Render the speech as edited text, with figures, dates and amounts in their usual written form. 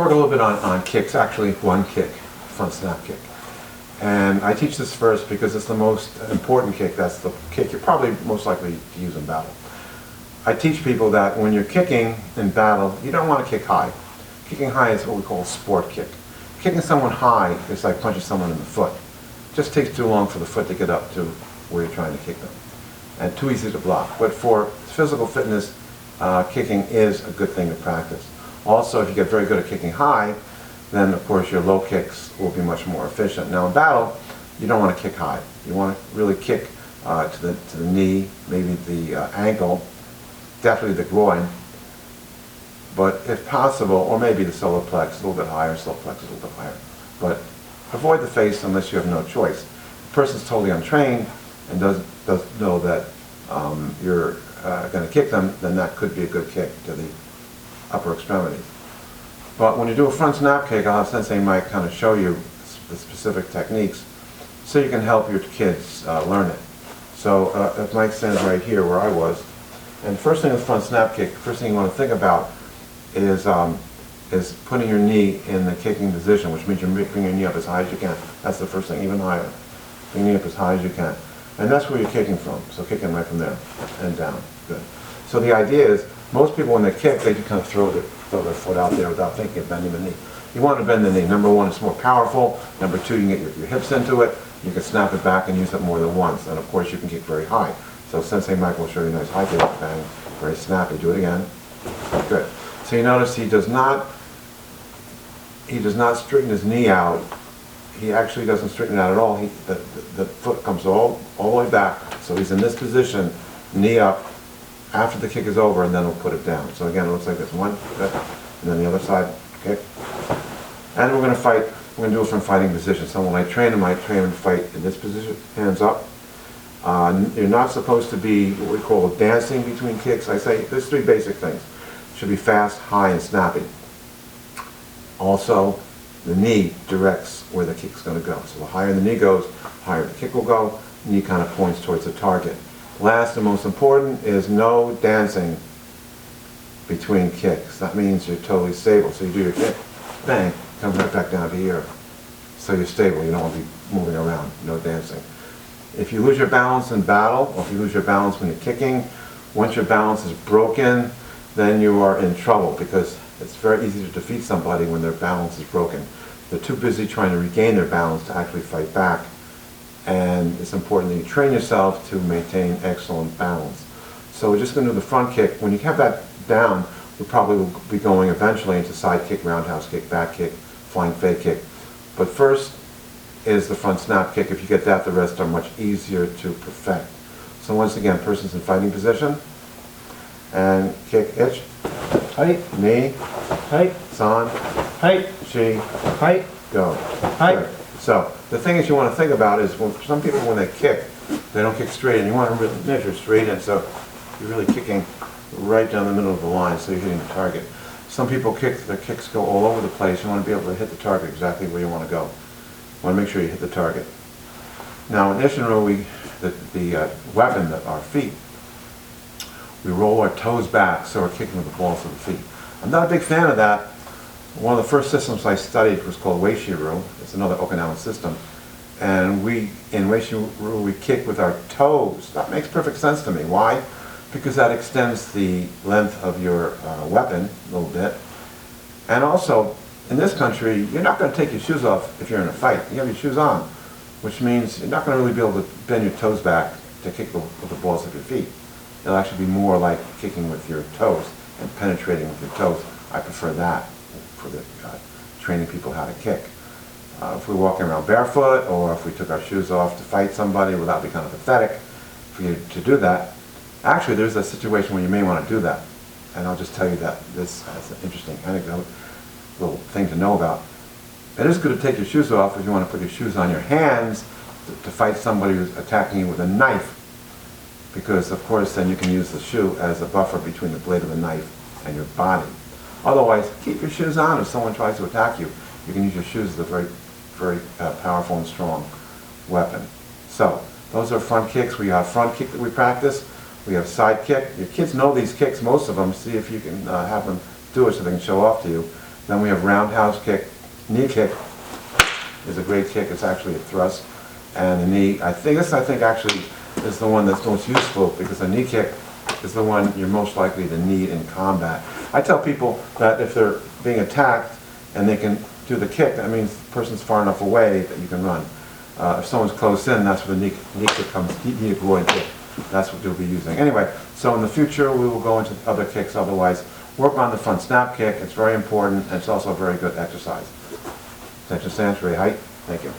Work a little bit on kicks, actually one kick, front snap kick. And I teach this first because it's the most important kick. That's the kick you're probably most likely to use in battle. I teach people that when you're kicking in battle, you don't want to kick high. Kicking high is what we call a sport kick. Kicking someone high is like punching someone in the foot. It just takes too long for the foot to get up to where you're trying to kick them. And too easy to block. But for physical fitness, kicking is a good thing to practice. Also, if you get very good at kicking high, then of course your low kicks will be much more efficient. Now in battle, you don't want to kick high. You want to really kick to the knee, maybe the ankle, definitely the groin, but if possible, or maybe the solar plex, a little bit higher, solar plex a little bit higher. But avoid the face unless you have no choice. If the person's totally untrained and doesn't know that you're going to kick them, then that could be a good kick to the upper extremities. But when you do a front snap kick, I'll have Sensei Mike kind of show you the specific techniques so you can help your kids learn it. So if Mike stands right here where I was, and first thing with front snap kick, first thing you want to think about is putting your knee in the kicking position, which means you're bringing your knee up as high as you can. That's the first thing, even higher. Bring your knee up as high as you can. And that's where you're kicking from. So kicking right from there and down. Good. So the idea is, most people when they kick, they just kind of throw their foot out there without thinking of bending the knee. You want to bend the knee. Number one, it's more powerful. Number two, you can get your hips into it. You can snap it back and use it more than once. And of course, you can kick very high. So Sensei Mike will show you a nice high kick, bang, very snappy. Do it again. Good. So you notice he does not straighten his knee out. He actually doesn't straighten it out at all. The foot comes all the way back. So he's in this position, knee up, after the kick is over, and then we'll put it down. So again, it looks like this. One, good, and then the other side, kick. And we're going to fight. We're going to do it from fighting position. So when I train him to fight in this position, hands up. You're not supposed to be what we call dancing between kicks. I say there's three basic things. It should be fast, high, and snappy. Also, the knee directs where the kick's going to go. So the higher the knee goes, the higher the kick will go. The knee kind of points towards the target. Last and most important is no dancing between kicks. That means you're totally stable. So you do your kick, bang, come right back down to here. So you're stable. You don't want to be moving around. No dancing. If you lose your balance in battle, or if you lose your balance when you're kicking, once your balance is broken, then you are in trouble because it's very easy to defeat somebody when their balance is broken. They're too busy trying to regain their balance to actually fight back. And it's important that you train yourself to maintain excellent balance. So we're just going to do the front kick. When you have that down, we probably will be going eventually into side kick, roundhouse kick, back kick, flying fake kick. But first is the front snap kick. If you get that, the rest are much easier to perfect. So once again, person's in fighting position, and kick, itch, Height, knee, height, san, height, chi, height, go. height. Good. So the thing is you want to think about is some people when they kick, they don't kick straight, and you want to really measure straight in. So you're really kicking right down the middle of the line, so you're hitting the target. Some people their kicks go all over the place. You want to be able to hit the target exactly where you want to go. You want to make sure you hit the target. Now in Ishinro, the weapon, our feet, we roll our toes back so we're kicking with the balls of the feet. I'm not a big fan of that. One of the first systems I studied was called Weishiru. It's another Okinawan system. And in Weishiru, we kick with our toes. That makes perfect sense to me. Why? Because that extends the length of your weapon a little bit. And also, in this country, you're not going to take your shoes off if you're in a fight. You have your shoes on, which means you're not going to really be able to bend your toes back to kick with the balls of your feet. It'll actually be more like kicking with your toes and penetrating with your toes. I prefer that for the training people how to kick. If we're walking around barefoot, or if we took our shoes off to fight somebody, well, that would be kind of pathetic for you to do that. Actually, there's a situation where you may want to do that. And I'll just tell you that this is an interesting anecdote, little thing to know about. It is good to take your shoes off if you want to put your shoes on your hands to fight somebody who's attacking you with a knife. Because, of course, then you can use the shoe as a buffer between the blade of the knife and your body. Otherwise, keep your shoes on if someone tries to attack you. You can use your shoes as a very, very powerful and strong weapon. So, those are front kicks. We have front kick that we practice. We have side kick. Your kids know these kicks, most of them. See if you can have them do it so they can show off to you. Then we have roundhouse kick. Knee kick is a great kick. It's actually a thrust. And the knee, I think actually is the one that's most useful, because the knee kick is the one you're most likely to need in combat. I tell people that if they're being attacked and they can do the kick, that means the person's far enough away that you can run. If someone's close in, that's where the knee kick comes, knee groin kick. That's what you'll be using. Anyway, so in the future we will go into other kicks. Otherwise, work on the front snap kick. It's very important, and it's also a very good exercise. Attention stance, ready, height. Thank you.